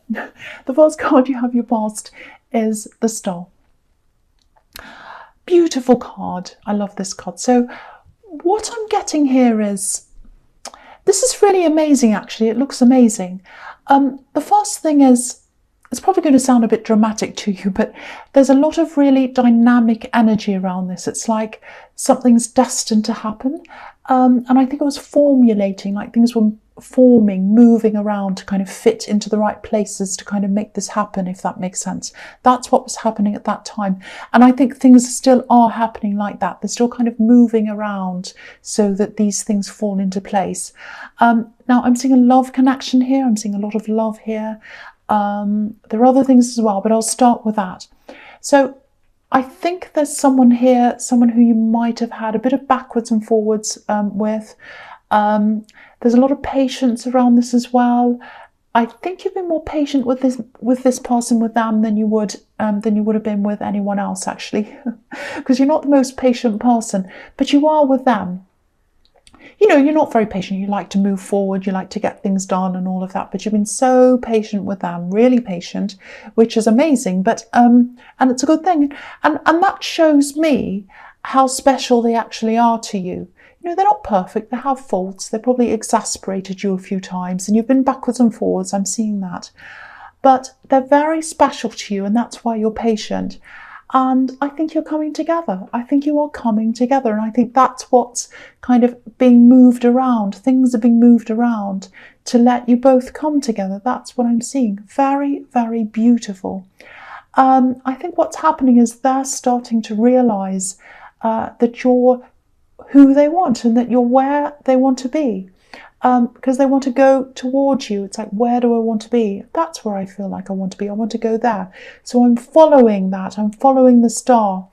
The first card you have your past is the Star. Beautiful card. I love this card. So what I'm getting here is, this is really amazing, actually. It looks amazing. The first thing is, it's probably going to sound a bit dramatic to you, but there's a lot of really dynamic energy around this. It's like something's destined to happen. And I think it was formulating, like things were forming, moving around to kind of fit into the right places to kind of make this happen, if that makes sense. That's what was happening at that time. And I think things still are happening like that. They're still kind of moving around so that these things fall into place. Now I'm seeing a love connection here. I'm seeing a lot of love here. There are other things as well, but I'll start with that. So I think there's someone here, someone who you might have had a bit of backwards and forwards with. There's a lot of patience around this as well. I think you've been more patient with this person, with them, than you would have been with anyone else, actually, because you're not the most patient person, but you are with them. You know, you're not very patient. You like to move forward, you like to get things done and all of that, but you've been so patient with them, really patient, which is amazing. But and it's a good thing, and that shows me how special they actually are to you. You know, they're not perfect, they have faults, they probably exasperated you a few times, and you've been backwards and forwards, I'm seeing that. But they're very special to you, and that's why you're patient. And I think you're coming together. I think you are coming together. And I think that's what's kind of being moved around. Things are being moved around to let you both come together. That's what I'm seeing. Very, very beautiful. I think what's happening is they're starting to realise that you're who they want and that you're where they want to be. Because they want to go towards you. It's like, where do I want to be? That's where I feel like I want to be. I want to go there. So I'm following that. I'm following the star.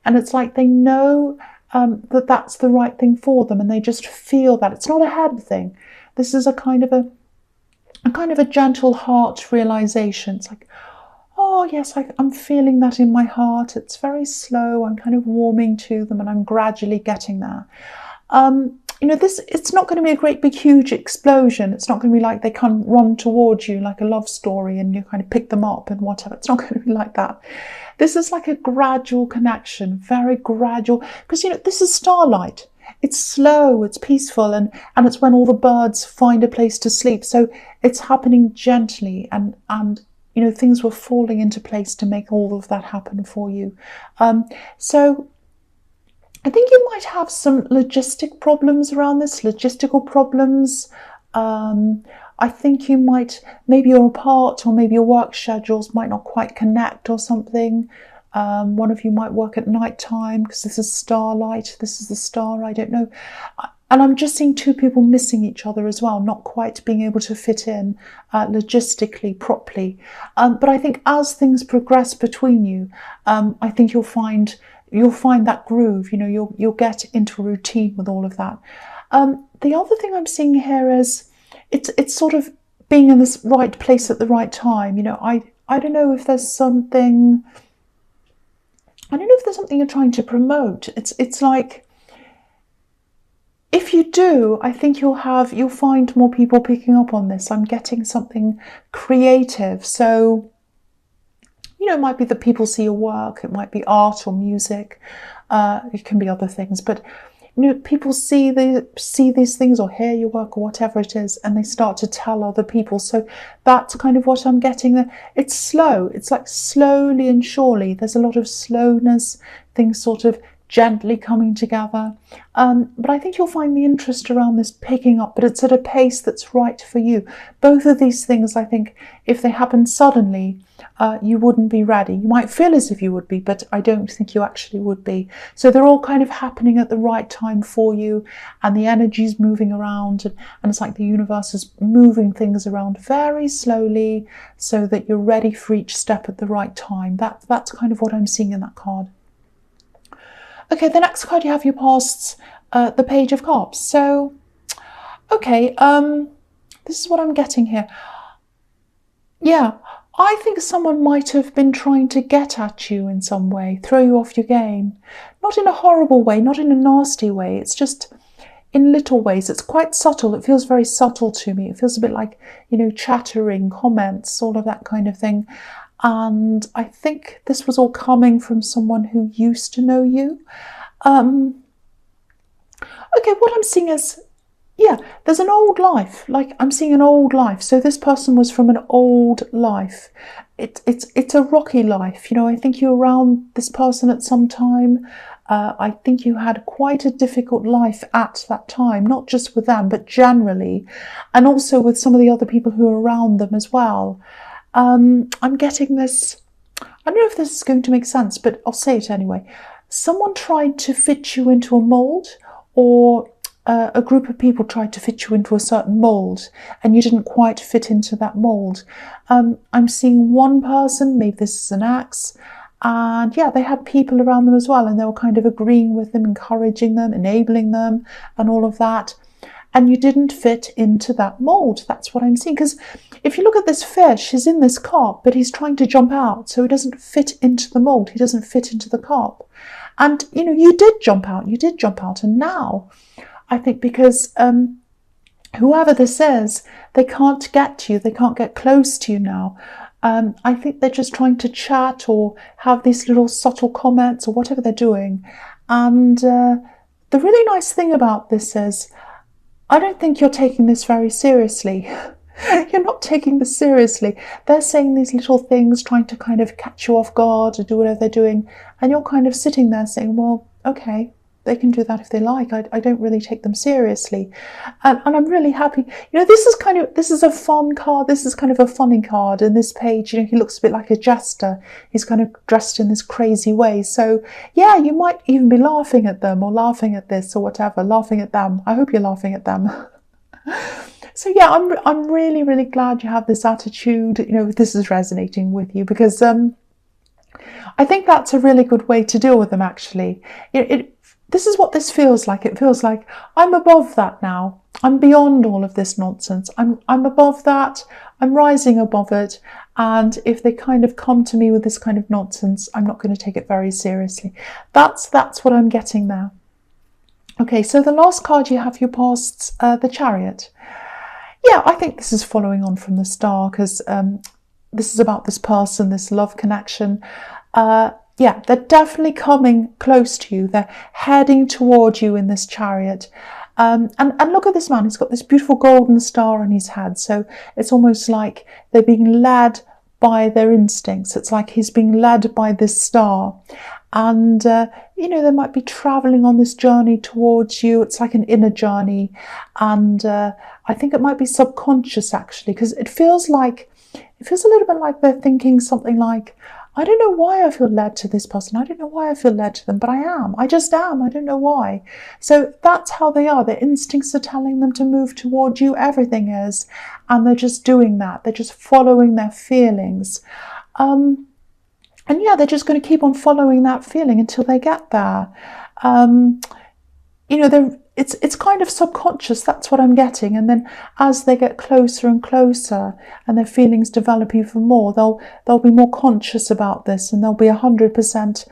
And it's like they know that that's the right thing for them, and they just feel that. It's not a head thing. This is a kind of a gentle heart realization. It's like, oh yes, I'm feeling that in my heart. It's very slow. I'm kind of warming to them, and I'm gradually getting there. You know, it's not going to be a great big huge explosion. It's not going to be like they come run towards you like a love story and you kind of pick them up and whatever. It's not going to be like that. This is like a gradual connection, very gradual, because, you know, this is starlight. It's slow, it's peaceful, and it's when all the birds find a place to sleep. So it's happening gently, and you know, things were falling into place to make all of that happen for you. So I think you might have some logistic problems around this, logistical problems. I think you might, maybe you're apart, or maybe your work schedules might not quite connect or something. One of you might work at night time because this is starlight, this is the star, I don't know. And I'm just seeing two people missing each other as well, not quite being able to fit in logistically properly. But I think as things progress between you, I think you'll find that groove. You know, you'll get into a routine with all of that. The other thing I'm seeing here is it's sort of being in this right place at the right time. You know, I don't know if there's something. I don't know if there's something you're trying to promote. It's like, if you do, I think you'll find more people picking up on this. I'm getting something creative. So, you know, it might be that people see your work. It might be art or music. It can be other things. But, you know, people see these things or hear your work or whatever it is, and they start to tell other people. So that's kind of what I'm getting there. It's slow. It's like slowly and surely. There's a lot of slowness, things sort of gently coming together. But I think you'll find the interest around this picking up, but it's at a pace that's right for you. Both of these things, I think, if they happen suddenly, you wouldn't be ready. You might feel as if you would be, but I don't think you actually would be. So they're all kind of happening at the right time for you, and the energy's moving around, and it's like the universe is moving things around very slowly so that you're ready for each step at the right time. That's kind of what I'm seeing in that card. Okay, the next card you have your pasts, the Page of Cups. So, okay, this is what I'm getting here. Yeah, I think someone might have been trying to get at you in some way, throw you off your game. Not in a horrible way, not in a nasty way. It's just in little ways. It's quite subtle. It feels very subtle to me. It feels a bit like, chattering, comments, all of that kind of thing. And I think this was all coming from someone who used to know you. Okay, what I'm seeing is, there's an old life. Like, I'm seeing an old life. So this person was from an old life. It's a rocky life. I think you were around this person at some time. I think you had quite a difficult life at that time, not just with them, but generally, and also with some of the other people who are around them as well. I'm getting this, I don't know if this is going to make sense, but I'll say it anyway. Someone tried to fit you into a mold, or a group of people tried to fit you into a certain mold, and you didn't quite fit into that mold. I'm seeing one person, maybe this is an ex, and they had people around them as well, and they were kind of agreeing with them, encouraging them, enabling them, and all of that. And you didn't fit into that mold. That's what I'm seeing. Because if you look at this fish, he's in this carp, but he's trying to jump out, so he doesn't fit into the mold. He doesn't fit into the carp. And, you did jump out. And now, I think because whoever this is, they can't get to you. They can't get close to you now. I think they're just trying to chat or have these little subtle comments or whatever they're doing. And the really nice thing about this is, I don't think you're taking this very seriously. You're not taking this seriously. They're saying these little things, trying to kind of catch you off guard or do whatever they're doing. And you're kind of sitting there saying, well, okay, they can do that if they like. I don't really take them seriously. And I'm really happy. This is a fun card. This is kind of a funny card. And this page, he looks a bit like a jester. He's kind of dressed in this crazy way. So you might even be laughing at them or laughing at this or whatever, laughing at them. I hope you're laughing at them. So I'm really, really glad you have this attitude. This is resonating with you, because I think that's a really good way to deal with them, actually. This is what this feels like. It feels like I'm above that now. I'm beyond all of this nonsense. I'm above that. I'm rising above it. And if they kind of come to me with this kind of nonsense, I'm not going to take it very seriously. That's what I'm getting there. Okay, so the last card you have, your past, the Chariot. I think this is following on from the Star, because this is about this person, this love connection. They're definitely coming close to you. They're heading toward you in this Chariot. And look at this man. He's got this beautiful golden star on his head. So it's almost like they're being led by their instincts. It's like he's being led by this star. And, they might be traveling on this journey towards you. It's like an inner journey. And I think it might be subconscious, actually, because it feels a little bit like they're thinking something like, I don't know why I feel led to this person. I don't know why I feel led to them, but I am. I just am. I don't know why. So that's how they are. Their instincts are telling them to move toward you. Everything is. And they're just doing that. They're just following their feelings. And they're just going to keep on following that feeling until they get there. It's kind of subconscious. That's what I'm getting. And then as they get closer and closer and their feelings develop even more, they'll be more conscious about this, and they'll be 100%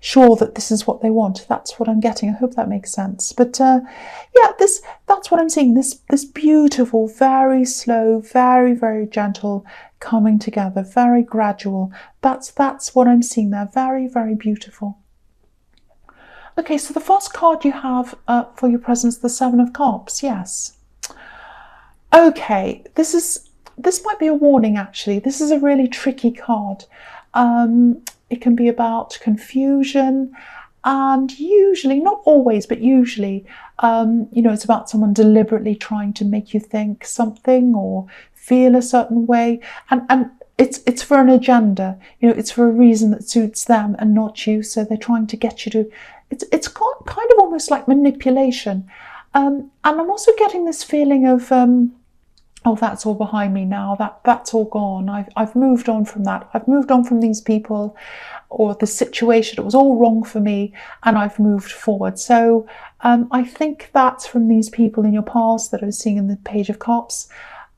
sure that this is what they want. That's what I'm getting. I hope that makes sense. But that's what I'm seeing. This beautiful, very slow, very, very gentle coming together, very gradual. That's what I'm seeing there. Very, very beautiful. Okay, so the first card you have for your presence, the Seven of Cups. Yes. Okay, this might be a warning, actually. This is a really tricky card. It can be about confusion, and usually, not always, but usually, it's about someone deliberately trying to make you think something or feel a certain way, and it's for an agenda. It's for a reason that suits them and not you. So they're trying to get you to. It's kind of almost like manipulation, and I'm also getting this feeling of that's all behind me now. That's all gone. I've moved on from that. I've moved on from these people or the situation. It was all wrong for me, and I've moved forward. So I think that's from these people in your past that I was seeing in the Page of Cups,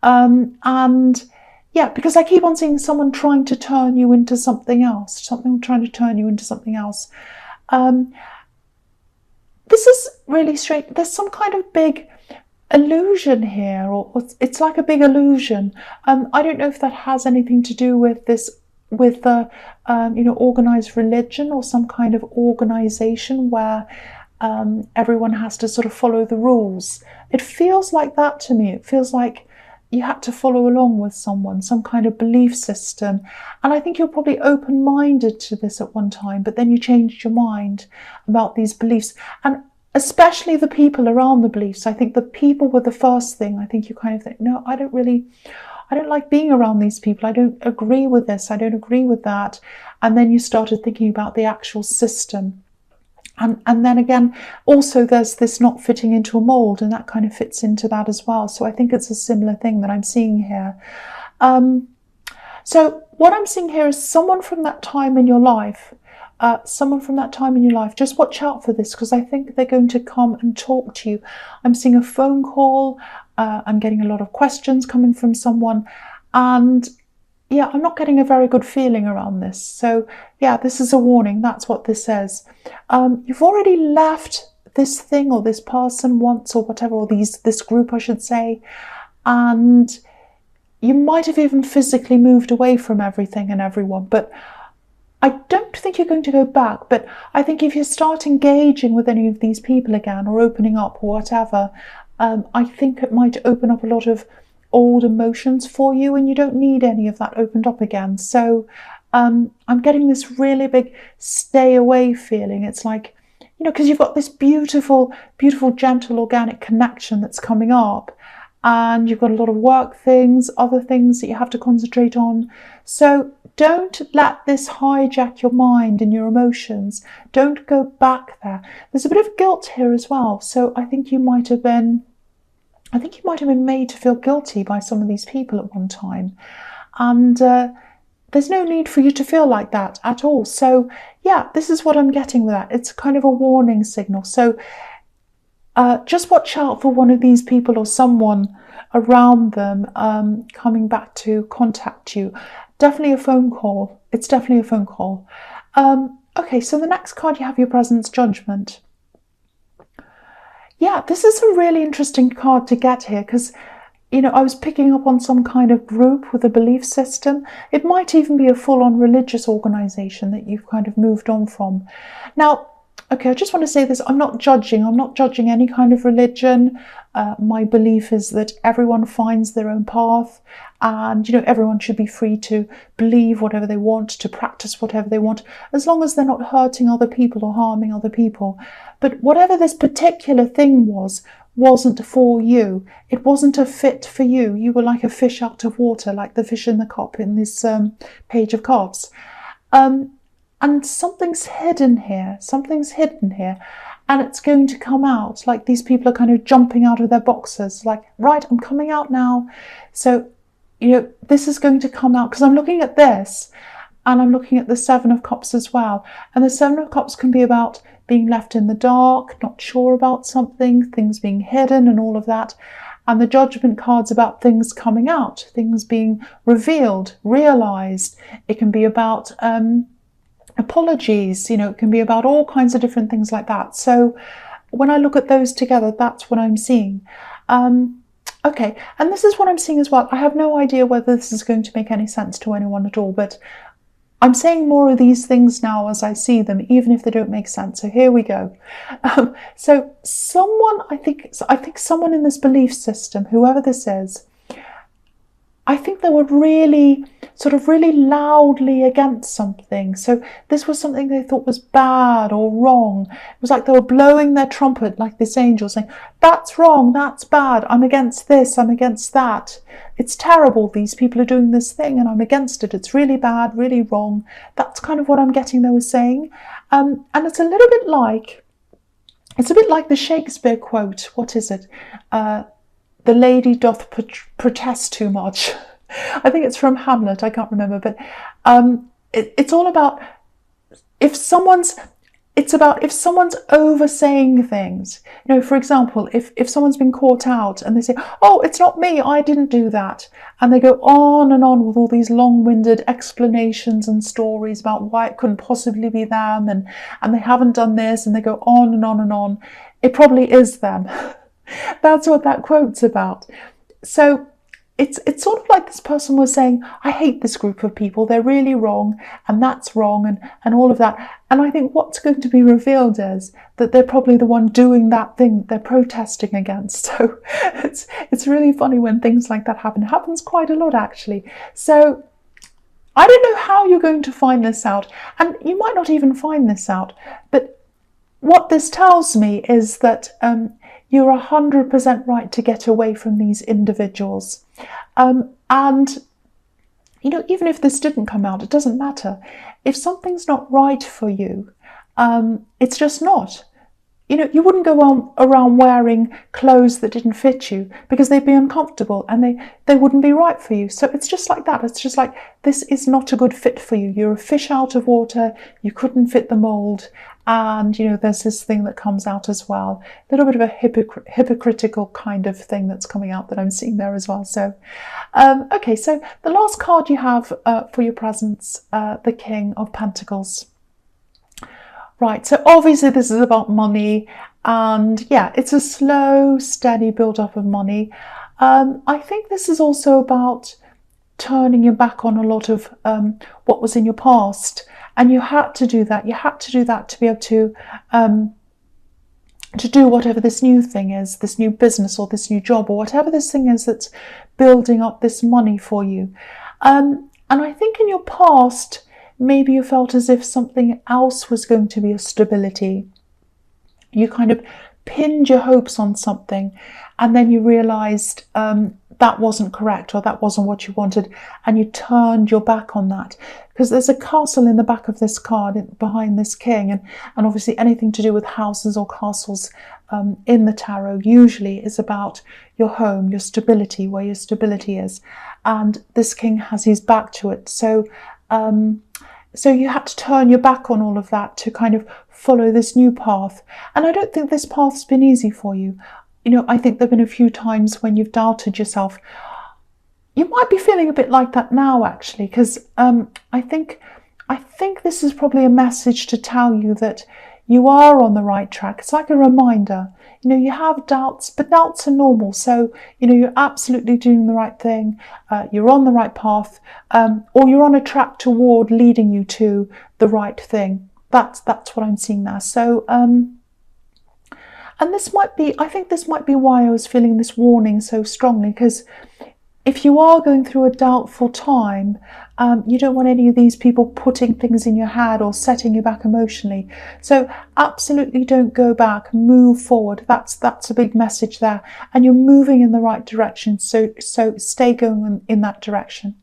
because I keep on seeing someone trying to turn you into something else. this is really strange. There's some kind of big illusion here, or it's like a big illusion. I don't know if that has anything to do with this, with the organized religion or some kind of organization where everyone has to sort of follow the rules. It feels like that to me. It feels like you had to follow along with someone, some kind of belief system. And I think you're probably open-minded to this at one time, but then you changed your mind about these beliefs. And especially the people around the beliefs. I think the people were the first thing. I think you kind of think, no, I don't like being around these people. I don't agree with this. I don't agree with that. And then you started thinking about the actual system. And then again, also there's this not fitting into a mold, and that kind of fits into that as well. So I think it's a similar thing that I'm seeing here. So what I'm seeing here is someone from that time in your life. Just watch out for this, because I think they're going to come and talk to you. I'm seeing a phone call. I'm getting a lot of questions coming from someone. And yeah, I'm not getting a very good feeling around this. So yeah, this is a warning. That's what this says. You've already left this thing or this person once or whatever, or this group, I should say. And you might have even physically moved away from everything and everyone. But I don't think you're going to go back. But I think if you start engaging with any of these people again, or opening up or whatever, I think it might open up a lot of old emotions for you, and you don't need any of that opened up again. So I'm getting this really big stay away feeling. It's like, because you've got this beautiful, beautiful, gentle, organic connection that's coming up, and you've got a lot of work things, other things that you have to concentrate on. So don't let this hijack your mind and your emotions. Don't go back there. There's a bit of guilt here as well. So I think you might have been made to feel guilty by some of these people at one time. And there's no need for you to feel like that at all. So yeah, this is what I'm getting with that. It's kind of a warning signal. So just watch out for one of these people or someone around them coming back to contact you. Definitely a phone call. It's definitely a phone call. Okay, so the next card you have your presence, Judgment. Yeah, this is a really interesting card to get here, because I was picking up on some kind of group with a belief system. It might even be a full-on religious organization that you've kind of moved on from. Now, okay, I just want to say this. I'm not judging any kind of religion. My belief is that everyone finds their own path, and everyone should be free to believe whatever they want, to practice whatever they want, as long as they're not hurting other people or harming other people. But whatever this particular thing wasn't for you. It wasn't a fit for you. You were like a fish out of water, like the fish in the cup in this page of cups. And something's hidden here. And it's going to come out. Like these people are kind of jumping out of their boxes. Like, right, I'm coming out now. So, this is going to come out. Because I'm looking at this, and I'm looking at the Seven of Cups as well. And the Seven of Cups can be about being left in the dark, not sure about something, things being hidden and all of that. And the Judgment card's about things coming out, things being revealed, realized. It can be about apologies, it can be about all kinds of different things like that. So when I look at those together, that's what I'm seeing. Okay, and this is what I'm seeing as well. I have no idea whether this is going to make any sense to anyone at all, but I'm saying more of these things now as I see them, even if they don't make sense. So here we go. So someone, I think someone in this belief system, whoever this is, I think they were really loudly against something. So this was something they thought was bad or wrong. It was like they were blowing their trumpet, like this angel, saying, that's wrong, that's bad, I'm against this, I'm against that. It's terrible, these people are doing this thing and I'm against it. It's really bad, really wrong. That's kind of what I'm getting they were saying. And it's a bit like the Shakespeare quote. What is it? The lady doth protest too much. I think it's from Hamlet, I can't remember, but it's all about if someone's it's about if someone's over saying things. For example, if someone's been caught out and they say, oh, it's not me, I didn't do that. And they go on and on with all these long-winded explanations and stories about why it couldn't possibly be them, and they haven't done this, and they go on and on and on. It probably is them. That's what that quote's about. So it's sort of like this person was saying, I hate this group of people, they're really wrong, and that's wrong, and all of that. And I think what's going to be revealed is that they're probably the one doing that thing that they're protesting against. So it's really funny when things like that happen. It happens quite a lot, actually. So I don't know how you're going to find this out, and you might not even find this out, but what this tells me is that you're 100% right to get away from these individuals. And, even if this didn't come out, it doesn't matter. If something's not right for you, it's just not. You wouldn't go around wearing clothes that didn't fit you because they'd be uncomfortable and they wouldn't be right for you. So it's just like that. It's just like, this is not a good fit for you. You're a fish out of water. You couldn't fit the mold. And, there's this thing that comes out as well. A little bit of a hypocritical kind of thing that's coming out that I'm seeing there as well. So, okay, so the last card you have for your presents, the King of Pentacles. Right, so obviously this is about money, and yeah, it's a slow, steady build-up of money. I think this is also about turning your back on a lot of what was in your past, and you had to do that. You had to do that to be able to do whatever this new thing is, this new business or this new job or whatever this thing is that's building up this money for you. And I think in your past, maybe you felt as if something else was going to be a stability. You kind of pinned your hopes on something, and then you realised that wasn't correct, or that wasn't what you wanted, and you turned your back on that. Because there's a castle in the back of this card behind this king, and obviously anything to do with houses or castles in the tarot usually is about your home, your stability, where your stability is. And this king has his back to it. So you had to turn your back on all of that to kind of follow this new path. And I don't think this path's been easy for you. I think there have been a few times when you've doubted yourself. You might be feeling a bit like that now, actually, because I think this is probably a message to tell you that you are on the right track. It's like a reminder. You have doubts, but doubts are normal. So, you're absolutely doing the right thing. You're on the right path, or you're on a track toward leading you to the right thing. That's what I'm seeing there. So, and I think this might be why I was feeling this warning so strongly, because if you are going through a doubtful time, you don't want any of these people putting things in your head or setting you back emotionally. So absolutely don't go back, move forward. That's a big message there. And you're moving in the right direction, so stay going in that direction.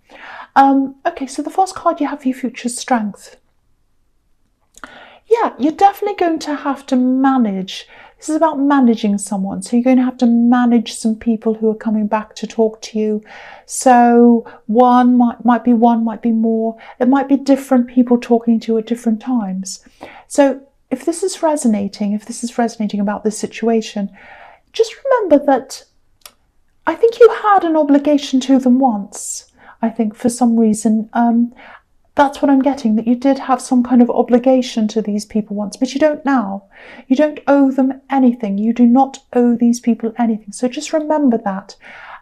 Okay, so the first card you have for your future is Strength. Yeah, you're definitely going to have to manage. This is about managing someone. So you're going to have to manage some people who are coming back to talk to you. So one might be more. It might be different people talking to you at different times. So if this is resonating about this situation, just remember that I think you had an obligation to them once. I think for some reason, that's what I'm getting, that you did have some kind of obligation to these people once, but you don't now. You don't owe them anything. You do not owe these people anything. So just remember that.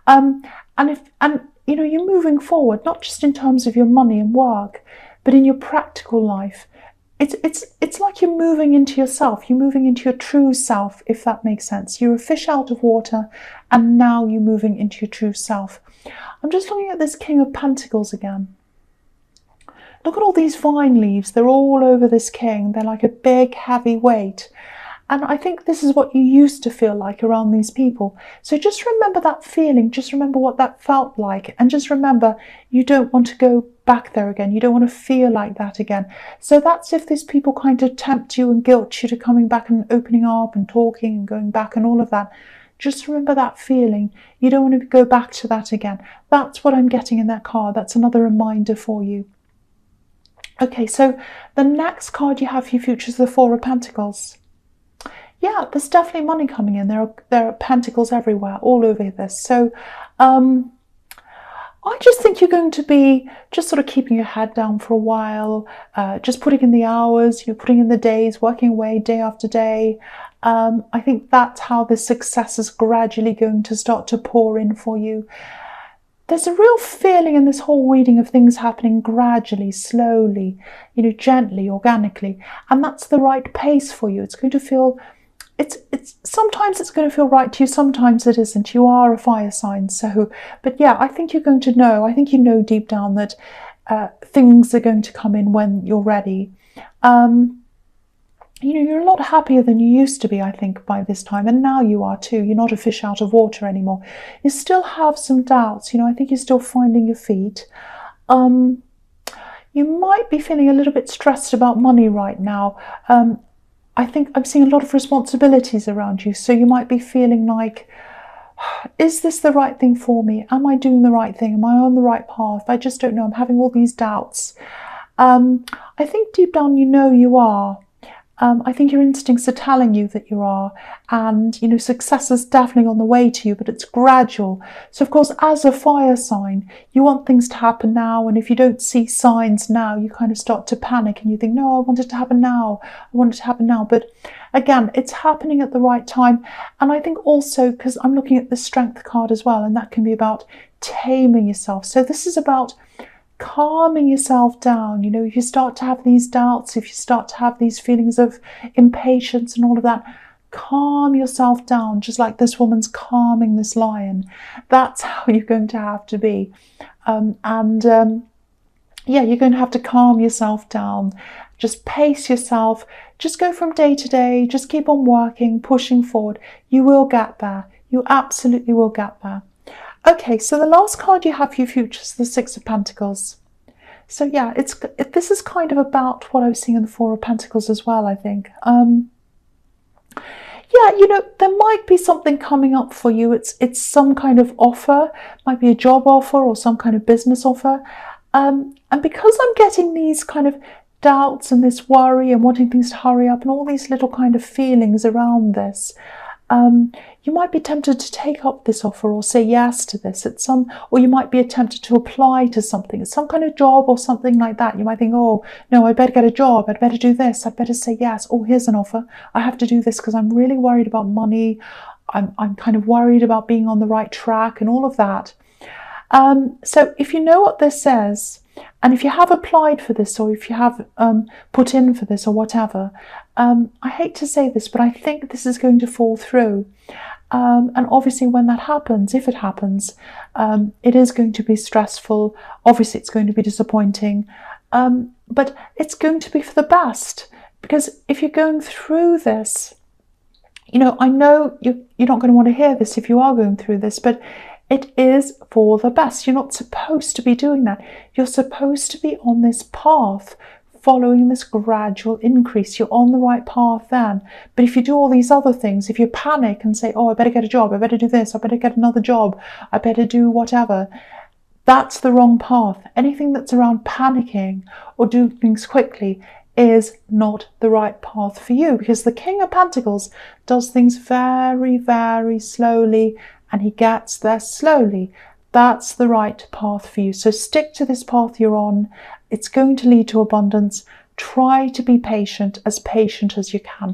And you're moving forward, not just in terms of your money and work, but in your practical life. It's like you're moving into yourself. You're moving into your true self, if that makes sense. You're a fish out of water, and now you're moving into your true self. I'm just looking at this King of Pentacles again. Look at all these vine leaves. They're all over this king. They're like a big, heavy weight. And I think this is what you used to feel like around these people. So just remember that feeling. Just remember what that felt like. And just remember, you don't want to go back there again. You don't want to feel like that again. So that's if these people kind of tempt you and guilt you to coming back and opening up and talking and going back and all of that. Just remember that feeling. You don't want to go back to that again. That's what I'm getting in that card. That's another reminder for you. Okay, so the next card you have for your future is the Four of Pentacles. Yeah, there's definitely money coming in. There are pentacles everywhere, all over this. So I just think you're going to be just sort of keeping your head down for a while, just putting in the hours, putting in the days, working away day after day. I think that's how the success is gradually going to start to pour in for you. There's a real feeling in this whole reading of things happening gradually, slowly, gently, organically, and that's the right pace for you. It's going to feel, sometimes it's going to feel right to you, sometimes it isn't. You are a fire sign, but yeah, I think you're going to know. I think you know deep down that things are going to come in when you're ready. You're a lot happier than you used to be, I think, by this time. And now you are too. You're not a fish out of water anymore. You still have some doubts. I think you're still finding your feet. You might be feeling a little bit stressed about money right now. I think I'm seeing a lot of responsibilities around you. So you might be feeling like, is this the right thing for me? Am I doing the right thing? Am I on the right path? I just don't know. I'm having all these doubts. I think deep down you are. I think your instincts are telling you that you are, and success is definitely on the way to you, but it's gradual. So of course, as a fire sign, you want things to happen now, and if you don't see signs now, you kind of start to panic and you think, no, I want it to happen now, I want it to happen now. But again, it's happening at the right time. And I think also, because I'm looking at the Strength card as well, and that can be about taming yourself. So this is about calming yourself down. If you start to have these doubts, if you start to have these feelings of impatience and all of that, calm yourself down, just like this woman's calming this lion. That's how you're going to have to be. Yeah, you're going to have to calm yourself down. Just pace yourself. Just go from day to day. Just keep on working, pushing forward. You will get there. You absolutely will get there. Okay, so the last card you have for your future is the Six of Pentacles. So yeah, this is kind of about what I was seeing in the Four of Pentacles as well, I think. Yeah, there might be something coming up for you. It's some kind of offer, might be a job offer or some kind of business offer. And because I'm getting these kind of doubts and this worry and wanting things to hurry up and all these little kind of feelings around this, you might be tempted to take up this offer or say yes to this or you might be tempted to apply to something. It's some kind of job or something like that. You might think, oh no, I better get a job, I'd better do this, I'd better say yes. Oh, here's an offer, I have to do this because I'm really worried about money. I'm kind of worried about being on the right track and all of that. So if you know what this says, and if you have applied for this, or if you have put in for this or whatever, I hate to say this, but I think this is going to fall through. And obviously when that happens, if it happens, it is going to be stressful. Obviously it's going to be disappointing, but it's going to be for the best. Because if you're going through this, I know you're not going to want to hear this if you are going through this, but it is for the best. You're not supposed to be doing that. You're supposed to be on this path, following this gradual increase. You're on the right path then. But if you do all these other things, if you panic and say, oh, I better get a job, I better do this, I better get another job, I better do whatever, that's the wrong path. Anything that's around panicking or doing things quickly is not the right path for you, because the King of Pentacles does things very, very slowly, and he gets there slowly. That's the right path for you. So stick to this path you're on. It's going to lead to abundance. Try to be patient as you can.